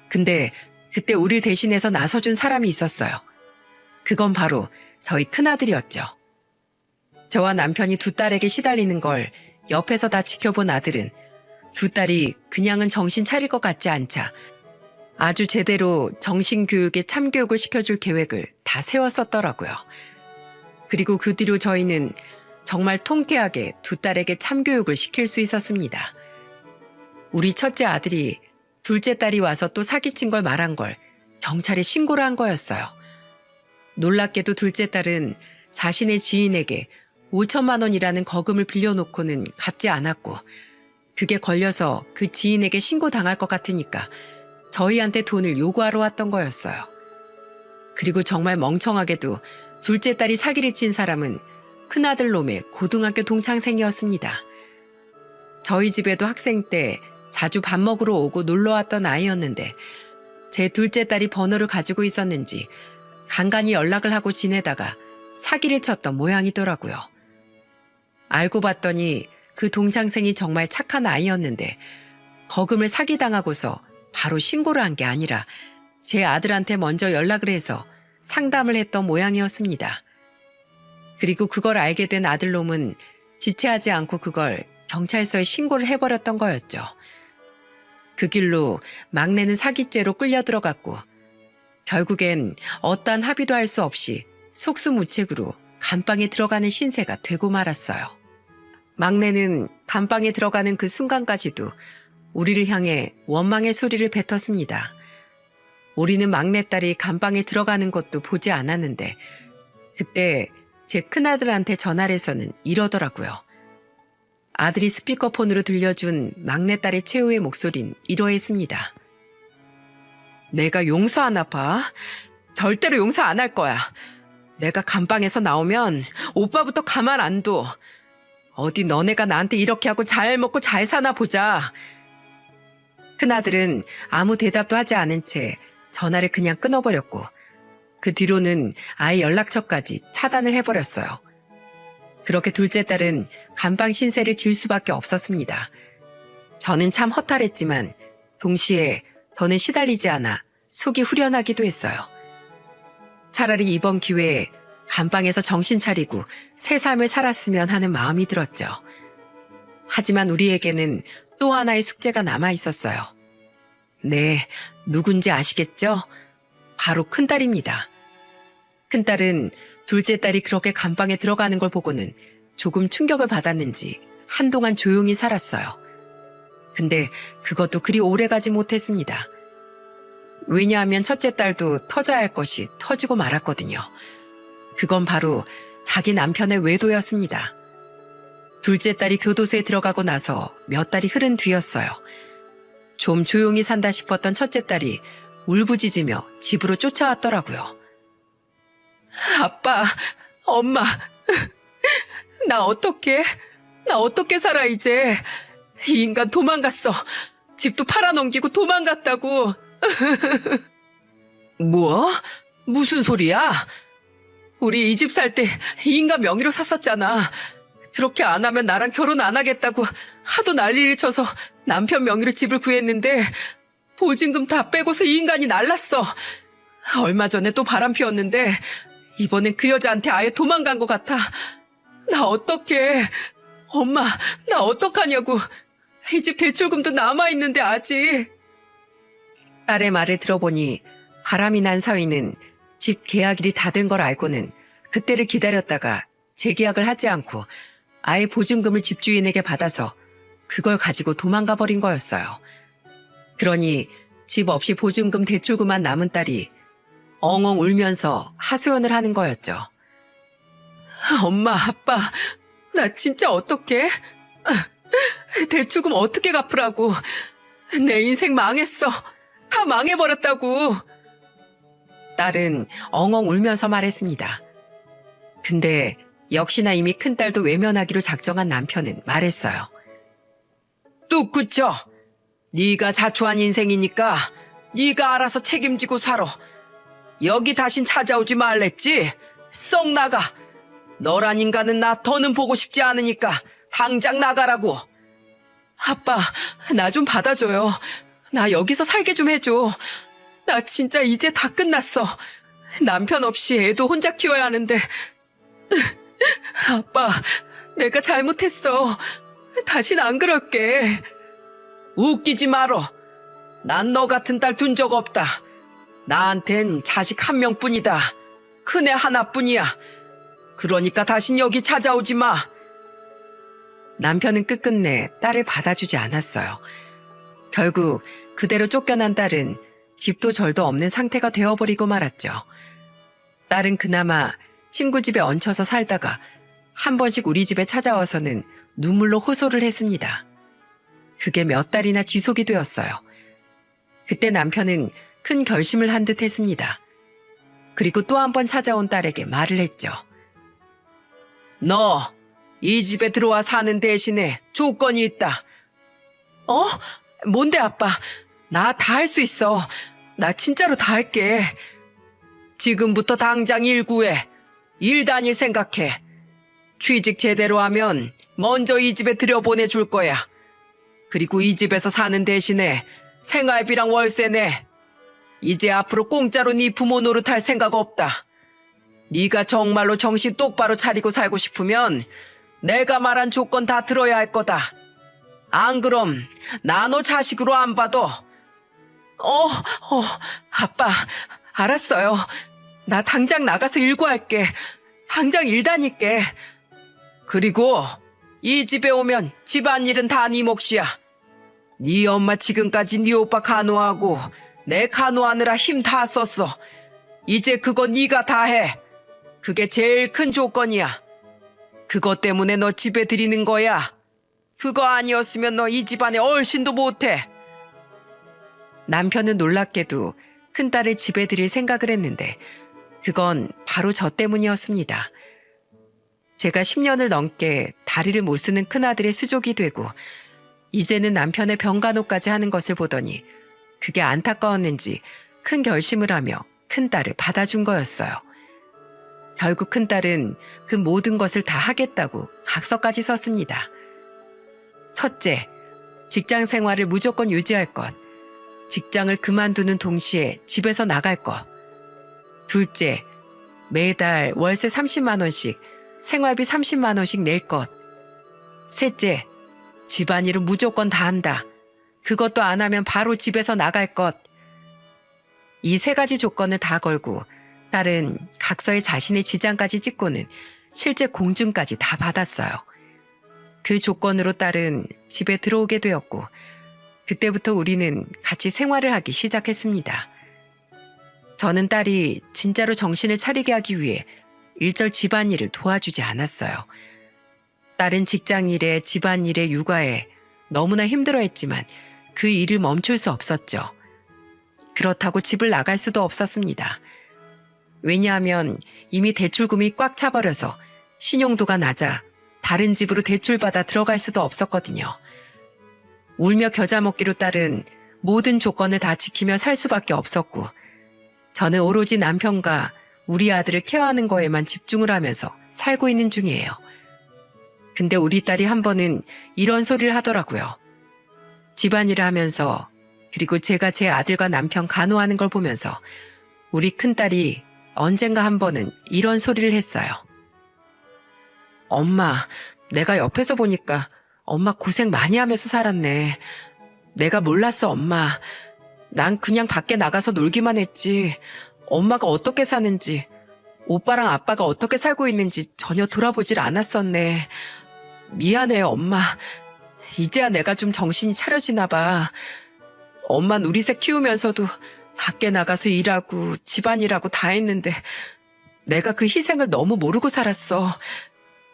근데 그때 우릴 대신해서 나서준 사람이 있었어요. 그건 바로 저희 큰아들이었죠. 저와 남편이 두 딸에게 시달리는 걸 옆에서 다 지켜본 아들은 두 딸이 그냥은 정신 차릴 것 같지 않자 아주 제대로 정신교육에 참교육을 시켜줄 계획을 다 세웠었더라고요. 그리고 그 뒤로 저희는 정말 통쾌하게 두 딸에게 참교육을 시킬 수 있었습니다. 우리 첫째 아들이 둘째 딸이 와서 또 사기친 걸 말한 걸 경찰에 신고를 한 거였어요. 놀랍게도 둘째 딸은 자신의 지인에게 5천만 원이라는 거금을 빌려놓고는 갚지 않았고 그게 걸려서 그 지인에게 신고당할 것 같으니까 저희한테 돈을 요구하러 왔던 거였어요. 그리고 정말 멍청하게도 둘째 딸이 사기를 친 사람은 큰아들 놈의 고등학교 동창생이었습니다. 저희 집에도 학생 때 자주 밥 먹으러 오고 놀러왔던 아이였는데 제 둘째 딸이 번호를 가지고 있었는지 간간히 연락을 하고 지내다가 사기를 쳤던 모양이더라고요. 알고 봤더니 그 동창생이 정말 착한 아이였는데 거금을 사기당하고서 바로 신고를 한 게 아니라 제 아들한테 먼저 연락을 해서 상담을 했던 모양이었습니다. 그리고 그걸 알게 된 아들놈은 지체하지 않고 그걸 경찰서에 신고를 해버렸던 거였죠. 그 길로 막내는 사기죄로 끌려 들어갔고 결국엔 어떠한 합의도 할 수 없이 속수무책으로 감방에 들어가는 신세가 되고 말았어요. 막내는 감방에 들어가는 그 순간까지도 우리를 향해 원망의 소리를 뱉었습니다. 우리는 막내딸이 감방에 들어가는 것도 보지 않았는데 그때 제 큰아들한테 전화를 해서는 이러더라고요. 아들이 스피커폰으로 들려준 막내딸의 최후의 목소린 이러했습니다. 내가 용서하나 봐. 절대로 용서 안 할 거야. 내가 감방에서 나오면 오빠부터 가만 안 둬. 어디 너네가 나한테 이렇게 하고 잘 먹고 잘 사나 보자. 큰아들은 아무 대답도 하지 않은 채 전화를 그냥 끊어버렸고 그 뒤로는 아예 연락처까지 차단을 해버렸어요. 그렇게 둘째 딸은 감방 신세를 질 수밖에 없었습니다. 저는 참 허탈했지만 동시에 더는 시달리지 않아 속이 후련하기도 했어요. 차라리 이번 기회에 감방에서 정신 차리고 새 삶을 살았으면 하는 마음이 들었죠. 하지만 우리에게는 또 하나의 숙제가 남아 있었어요. 네, 누군지 아시겠죠? 바로 큰딸입니다. 큰딸은 둘째 딸이 그렇게 감방에 들어가는 걸 보고는 조금 충격을 받았는지 한동안 조용히 살았어요. 근데 그것도 그리 오래가지 못했습니다. 왜냐하면 첫째 딸도 터져야 할 것이 터지고 말았거든요. 그건 바로 자기 남편의 외도였습니다. 둘째 딸이 교도소에 들어가고 나서 몇 달이 흐른 뒤였어요. 좀 조용히 산다 싶었던 첫째 딸이 울부짖으며 집으로 쫓아왔더라고요. 아빠, 엄마, 나 어떡해 살아 이제. 이 인간 도망갔어. 집도 팔아넘기고 도망갔다고. 뭐? 무슨 소리야? 우리 이 집 살 때 이 인간 명의로 샀었잖아. 그렇게 안 하면 나랑 결혼 안 하겠다고 하도 난리를 쳐서 남편 명의로 집을 구했는데 보증금 다 빼고서 이 인간이 날랐어. 얼마 전에 또 바람 피웠는데 이번엔 그 여자한테 아예 도망간 것 같아. 나 어떡해. 엄마, 나 어떡하냐고. 이 집 대출금도 남아있는데 아직. 딸의 말을 들어보니 바람이 난 사위는 집 계약일이 다 된 걸 알고는 그때를 기다렸다가 재계약을 하지 않고 아예 보증금을 집주인에게 받아서 그걸 가지고 도망가 버린 거였어요. 그러니 집 없이 보증금 대출금만 남은 딸이 엉엉 울면서 하소연을 하는 거였죠. 엄마, 아빠, 나 진짜 어떡해? 대출금 어떻게 갚으라고? 내 인생 망했어. 다 망해버렸다고. 딸은 엉엉 울면서 말했습니다. 근데 역시나 이미 큰딸도 외면하기로 작정한 남편은 말했어요. 뚝 그쳐. 네가 자초한 인생이니까 네가 알아서 책임지고 살아. 여기 다신 찾아오지 말랬지? 썩 나가. 너란 인간은 나 더는 보고 싶지 않으니까 당장 나가라고. 아빠, 나 좀 받아줘요. 나 여기서 살게 좀 해줘. 나 진짜 이제 다 끝났어. 남편 없이 애도 혼자 키워야 하는데. 아빠, 내가 잘못했어. 다신 안 그럴게. 웃기지 말어. 난 너 같은 딸 둔 적 없다. 나한텐 자식 한 명뿐이다. 큰애 하나뿐이야. 그러니까 다신 여기 찾아오지 마. 남편은 끝끝내 딸을 받아주지 않았어요. 결국 그대로 쫓겨난 딸은 집도 절도 없는 상태가 되어버리고 말았죠. 딸은 그나마 친구 집에 얹혀서 살다가 한 번씩 우리 집에 찾아와서는 눈물로 호소를 했습니다. 그게 몇 달이나 지속이 되었어요. 그때 남편은 큰 결심을 한 듯 했습니다. 그리고 또 한 번 찾아온 딸에게 말을 했죠. 너 이 집에 들어와 사는 대신에 조건이 있다. 어? 뭔데 아빠? 나 다 할 수 있어. 나 진짜로 다 할게. 지금부터 당장 일구해. 일 다닐 생각해. 취직 제대로 하면 먼저 이 집에 들여보내줄 거야. 그리고 이 집에서 사는 대신에 생활비랑 월세 내. 이제 앞으로 공짜로 네 부모 노릇할 생각 없다. 네가 정말로 정신 똑바로 차리고 살고 싶으면 내가 말한 조건 다 들어야 할 거다. 안 그럼 나 너 자식으로 안 봐도. 아빠, 알았어요. 나 당장 나가서 일구할게. 당장 일 다닐게. 그리고 이 집에 오면 집안일은 다 네 몫이야. 네 엄마 지금까지 네 오빠 간호하고 내 간호하느라 힘 다 썼어. 이제 그거 네가 다 해. 그게 제일 큰 조건이야. 그것 때문에 너 집에 들이는 거야. 그거 아니었으면 너 이 집안에 얼씬도 못해. 남편은 놀랍게도 큰딸을 집에 들일 생각을 했는데 그건 바로 저 때문이었습니다. 제가 10년을 넘게 다리를 못 쓰는 큰아들의 수족이 되고 이제는 남편의 병간호까지 하는 것을 보더니 그게 안타까웠는지 큰 결심을 하며 큰딸을 받아준 거였어요. 결국 큰딸은 그 모든 것을 다 하겠다고 각서까지 썼습니다. 첫째, 직장 생활을 무조건 유지할 것. 직장을 그만두는 동시에 집에서 나갈 것. 둘째, 매달 월세 30만 원씩, 생활비 30만 원씩 낼 것. 셋째, 집안일은 무조건 다 한다. 그것도 안 하면 바로 집에서 나갈 것. 이 세 가지 조건을 다 걸고 딸은 각서에 자신의 지장까지 찍고는 실제 공증까지 다 받았어요. 그 조건으로 딸은 집에 들어오게 되었고 그때부터 우리는 같이 생활을 하기 시작했습니다. 저는 딸이 진짜로 정신을 차리게 하기 위해 일절 집안일을 도와주지 않았어요. 딸은 직장일에 집안일에 육아에 너무나 힘들어했지만 그 일을 멈출 수 없었죠. 그렇다고 집을 나갈 수도 없었습니다. 왜냐하면 이미 대출금이 꽉 차버려서 신용도가 낮아 다른 집으로 대출받아 들어갈 수도 없었거든요. 울며 겨자 먹기로 딸은 모든 조건을 다 지키며 살 수밖에 없었고 저는 오로지 남편과 우리 아들을 케어하는 거에만 집중을 하면서 살고 있는 중이에요. 근데 우리 딸이 한 번은 이런 소리를 하더라고요. 집안일을 하면서 그리고 제가 제 아들과 남편 간호하는 걸 보면서 우리 큰딸이 언젠가 한 번은 이런 소리를 했어요. 엄마, 내가 옆에서 보니까 엄마 고생 많이 하면서 살았네. 내가 몰랐어, 엄마. 난 그냥 밖에 나가서 놀기만 했지. 엄마가 어떻게 사는지, 오빠랑 아빠가 어떻게 살고 있는지 전혀 돌아보질 않았었네. 미안해요, 엄마. 이제야 내가 좀 정신이 차려지나 봐. 엄만 우리 새 키우면서도 밖에 나가서 일하고 집안일하고 다 했는데 내가 그 희생을 너무 모르고 살았어.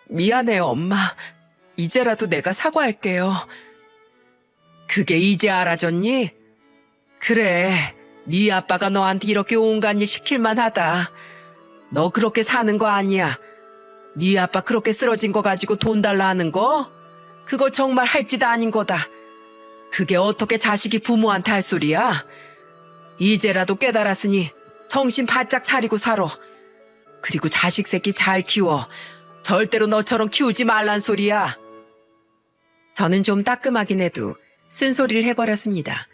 미안해요, 엄마. 이제라도 내가 사과할게요. 그게 이제 알아졌니? 그래, 네 아빠가 너한테 이렇게 온갖 일 시킬만 하다. 너 그렇게 사는 거 아니야. 네 아빠 그렇게 쓰러진 거 가지고 돈 달라 하는 거? 그거 정말 할 짓 아닌 거다. 그게 어떻게 자식이 부모한테 할 소리야? 이제라도 깨달았으니 정신 바짝 차리고 살아. 그리고 자식 새끼 잘 키워. 절대로 너처럼 키우지 말란 소리야. 저는 좀 따끔하긴 해도 쓴소리를 해버렸습니다.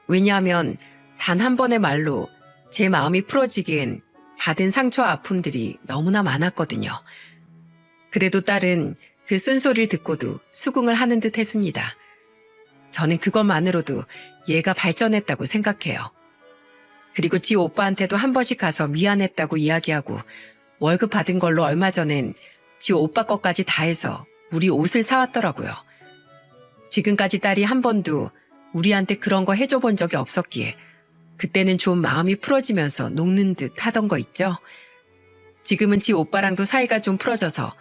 왜냐하면 단 한 번의 말로 제 마음이 풀어지기엔 받은 상처와 아픔들이 너무나 많았거든요. 그래도 딸은 그 쓴소리를 듣고도 수긍을 하는 듯 했습니다. 저는 그것만으로도 얘가 발전했다고 생각해요. 그리고 지 오빠한테도 한 번씩 가서 미안했다고 이야기하고 월급 받은 걸로 얼마 전엔 지 오빠 것까지 다 해서 우리 옷을 사왔더라고요. 지금까지 딸이 한 번도 우리한테 그런 거 해줘 본 적이 없었기에 그때는 좀 마음이 풀어지면서 녹는 듯 하던 거 있죠. 지금은 지 오빠랑도 사이가 좀 풀어져서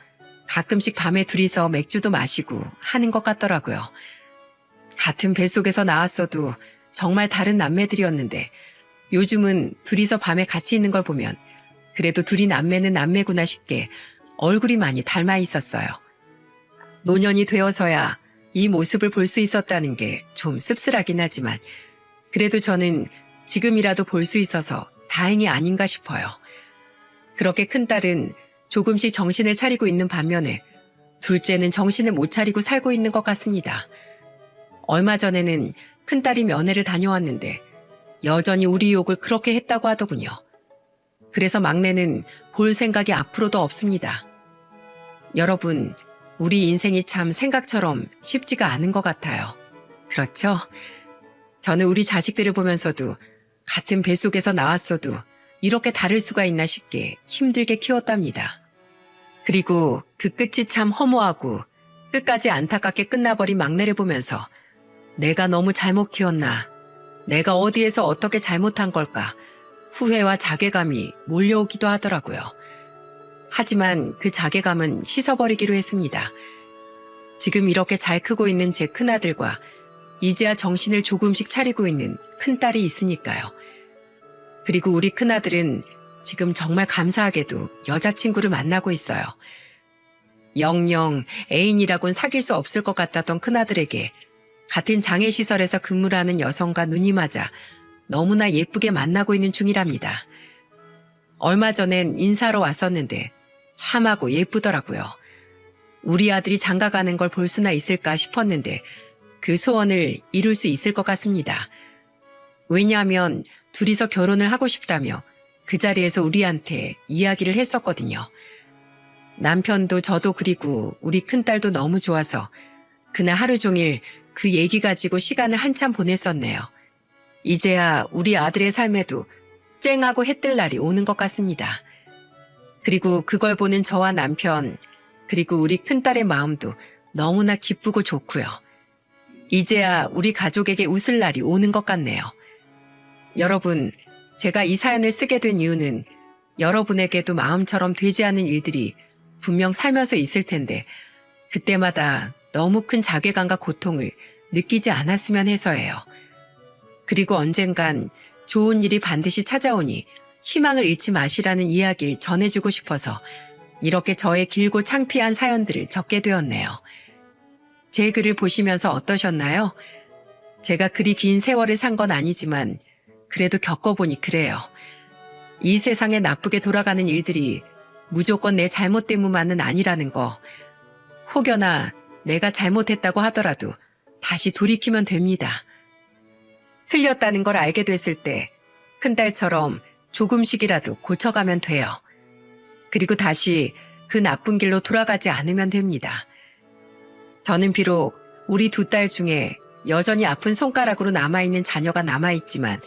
가끔씩 밤에 둘이서 맥주도 마시고 하는 것 같더라고요. 같은 뱃속에서 나왔어도 정말 다른 남매들이었는데 요즘은 둘이서 밤에 같이 있는 걸 보면 그래도 둘이 남매는 남매구나 싶게 얼굴이 많이 닮아 있었어요. 노년이 되어서야 이 모습을 볼 수 있었다는 게 좀 씁쓸하긴 하지만 그래도 저는 지금이라도 볼 수 있어서 다행이 아닌가 싶어요. 그렇게 큰딸은 조금씩 정신을 차리고 있는 반면에 둘째는 정신을 못 차리고 살고 있는 것 같습니다. 얼마 전에는 큰딸이 면회를 다녀왔는데 여전히 우리 욕을 그렇게 했다고 하더군요. 그래서 막내는 볼 생각이 앞으로도 없습니다. 여러분, 우리 인생이 참 생각처럼 쉽지가 않은 것 같아요. 그렇죠? 저는 우리 자식들을 보면서도 같은 뱃속에서 나왔어도 이렇게 다를 수가 있나 싶게 힘들게 키웠답니다. 그리고 그 끝이 참 허무하고 끝까지 안타깝게 끝나버린 막내를 보면서 내가 너무 잘못 키웠나, 내가 어디에서 어떻게 잘못한 걸까 후회와 자괴감이 몰려오기도 하더라고요. 하지만 그 자괴감은 씻어버리기로 했습니다. 지금 이렇게 잘 크고 있는 제 큰아들과 이제야 정신을 조금씩 차리고 있는 큰딸이 있으니까요. 그리고 우리 큰아들은 지금 정말 감사하게도 여자친구를 만나고 있어요. 영영 애인이라곤 사귈 수 없을 것 같았던 큰아들에게 같은 장애시설에서 근무를 하는 여성과 눈이 맞아 너무나 예쁘게 만나고 있는 중이랍니다. 얼마 전엔 인사하러 왔었는데 참하고 예쁘더라고요. 우리 아들이 장가 가는 걸 볼 수나 있을까 싶었는데 그 소원을 이룰 수 있을 것 같습니다. 왜냐하면 둘이서 결혼을 하고 싶다며 그 자리에서 우리한테 이야기를 했었거든요. 남편도 저도 그리고 우리 큰딸도 너무 좋아서 그날 하루 종일 그 얘기 가지고 시간을 한참 보냈었네요. 이제야 우리 아들의 삶에도 쨍하고 해뜰 날이 오는 것 같습니다. 그리고 그걸 보는 저와 남편, 그리고 우리 큰딸의 마음도 너무나 기쁘고 좋고요. 이제야 우리 가족에게 웃을 날이 오는 것 같네요. 여러분, 제가 이 사연을 쓰게 된 이유는 여러분에게도 마음처럼 되지 않은 일들이 분명 살면서 있을 텐데 그때마다 너무 큰 자괴감과 고통을 느끼지 않았으면 해서예요. 그리고 언젠간 좋은 일이 반드시 찾아오니 희망을 잃지 마시라는 이야기를 전해주고 싶어서 이렇게 저의 길고 창피한 사연들을 적게 되었네요. 제 글을 보시면서 어떠셨나요? 제가 그리 긴 세월을 산 건 아니지만 그래도 겪어보니 그래요. 이 세상에 나쁘게 돌아가는 일들이 무조건 내 잘못 때문만은 아니라는 거. 혹여나 내가 잘못했다고 하더라도 다시 돌이키면 됩니다. 틀렸다는 걸 알게 됐을 때 큰딸처럼 조금씩이라도 고쳐가면 돼요. 그리고 다시 그 나쁜 길로 돌아가지 않으면 됩니다. 저는 비록 우리 두 딸 중에 여전히 아픈 손가락으로 남아있는 자녀가 남아있지만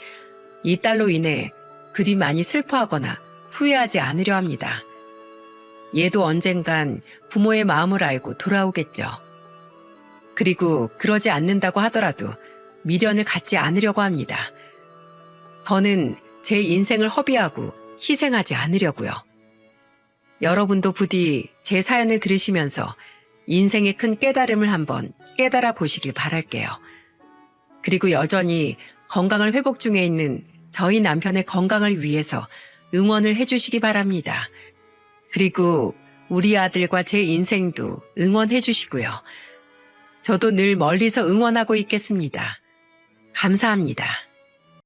이 딸로 인해 그리 많이 슬퍼하거나 후회하지 않으려 합니다. 얘도 언젠간 부모의 마음을 알고 돌아오겠죠. 그리고 그러지 않는다고 하더라도 미련을 갖지 않으려고 합니다. 더는 제 인생을 허비하고 희생하지 않으려고요. 여러분도 부디 제 사연을 들으시면서 인생의 큰 깨달음을 한번 깨달아 보시길 바랄게요. 그리고 여전히 건강을 회복 중에 있는 저희 남편의 건강을 위해서 응원을 해주시기 바랍니다. 그리고 우리 아들과 제 인생도 응원해 주시고요. 저도 늘 멀리서 응원하고 있겠습니다. 감사합니다.